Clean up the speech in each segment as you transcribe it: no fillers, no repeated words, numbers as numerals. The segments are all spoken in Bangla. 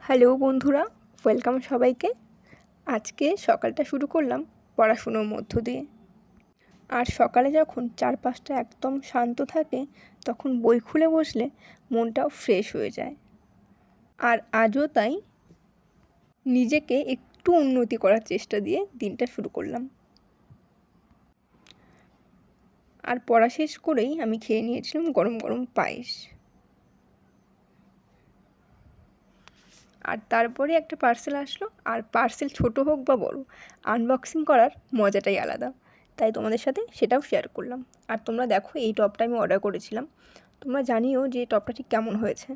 হ্যালো বন্ধুরা, ওয়েলকাম সবাইকে। আজকে সকালটা শুরু করলাম পড়াশুনোর মধ্য দিয়ে। আর সকালে যখন চারপাশটা একদম শান্ত থাকে তখন বই খুলে বসলে মনটাও ফ্রেশ হয়ে যায়। আর আজও তাই নিজেকে একটু উন্নতি করার চেষ্টা দিয়ে দিনটা শুরু করলাম। আর পড়া শেষ করেই আমি খেয়ে নিয়েছিলাম গরম গরম পায়েস। আর তারপরে একটা পার্সেল আসলো, আর পার্সেল ছোট হোক বা বড়, আনবক্সিং করার মজাটাই আলাদা। তাই তোমাদের সাথে সেটাও শেয়ার করলাম। আর তোমরা দেখো, এই টপটা আমি অর্ডার করেছিলাম। তোমরা জানিও যে টপটা ঠিক কেমন হয়েছে।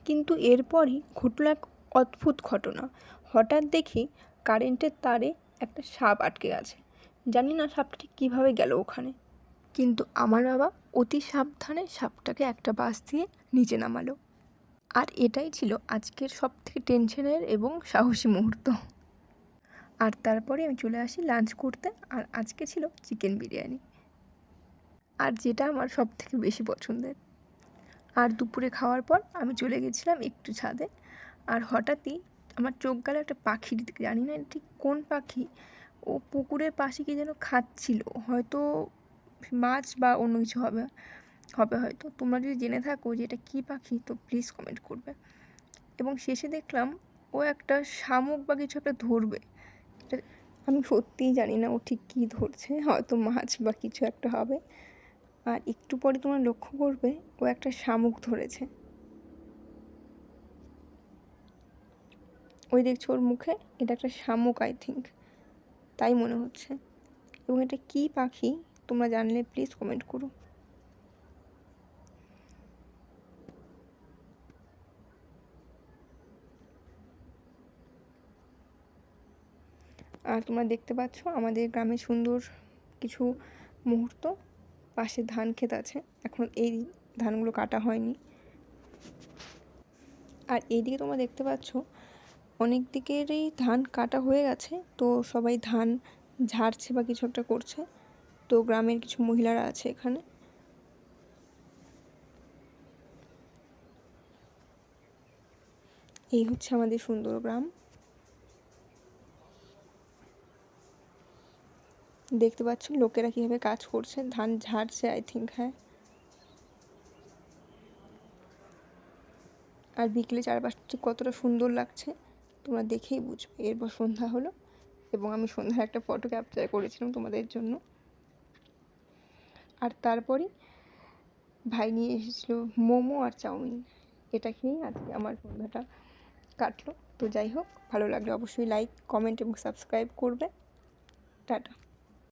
কিন্তু এরপরই ঘটলো এক অদ্ভুত ঘটনা। হঠাৎ দেখি কারেন্টের তারে একটা সাপ আটকে গেছে। জানি না সাপটা ঠিক কীভাবে গেল ওখানে। কিন্তু আমার বাবা অতি সাবধানে সাপটাকে একটা বাঁশ দিয়ে নিচে নামালো। আর এটাই ছিল আজকের সবথেকে টেনশনের এবং সাহসী মুহূর্ত। আর তারপরে আমি চলে আসি লাঞ্চ করতে। আর আজকে ছিল চিকেন বিরিয়ানি, আর যেটা আমার সবথেকে বেশি পছন্দের। আর দুপুরে খাওয়ার পর আমি চলে গেছিলাম একটু ছাদে। আর হঠাৎই আমার চোখ গেল একটা পাখির দিকে। জানি না ঠিক কোন পাখি, ও পুকুরের পাশে কি যেন খাচ্ছিল, হয়তো মাছ বা অন্য কিছু হবে হয়তো। তোমরা যদি জেনে থাকো যে এটা কী পাখি তো প্লিজ কমেন্ট করবে। এবং শেষে দেখলাম ও একটা শামুক বা কিছু একটা ধরবে। আমি সত্যিই জানি না ও ঠিক কী ধরছে, হয়তো মাছ বা কিছু একটা হবে। আর একটু পরে তোমরা লক্ষ্য করবে ও একটা শামুক ধরেছে। ওই দেখছো ওর মুখে, এটা একটা শামুক আই থিঙ্ক, তাই মনে হচ্ছে। এবং এটা কী পাখি তোমরা জানলে প্লিজ কমেন্ট করো। আর তোমরা দেখতে পাচ্ছ আমাদের গ্রামে সুন্দর কিছু মুহূর্ত। পাশে ধান ক্ষেত আছে, এখন এই ধানগুলো কাটা হয়নি। আর এইদিকে তোমরা দেখতে পাচ্ছ অনেক দিকেরই ধান কাটা হয়ে গেছে, তো সবাই ধান ঝাড়ছে বা কিছু একটা করছে। তো গ্রামের কিছু মহিলারা আছে এখানে। এই হচ্ছে আমাদের সুন্দর গ্রাম। দেখতে পাচ্ছ লোকেরা কীভাবে কাজ করছে, ধান ঝাড়ছে আই থিঙ্ক। হ্যাঁ, আর বিকেলে চারপাশটা ঠিক কতটা সুন্দর লাগছে তোমরা দেখেই বুঝবে। এরপর সন্ধ্যা হলো এবং আমি সন্ধ্যার একটা ফটো ক্যাপচার করেছিলাম তোমাদের জন্য। আর তারপরই ভাই নিয়ে এসেছিলো মোমো আর চাউমিন। এটা খেয়েই আজকে আমার সন্ধ্যাটা কাটলো। তো যাই হোক, ভালো লাগলে অবশ্যই লাইক, কমেন্ট এবং সাবস্ক্রাইব করবে। টাটা।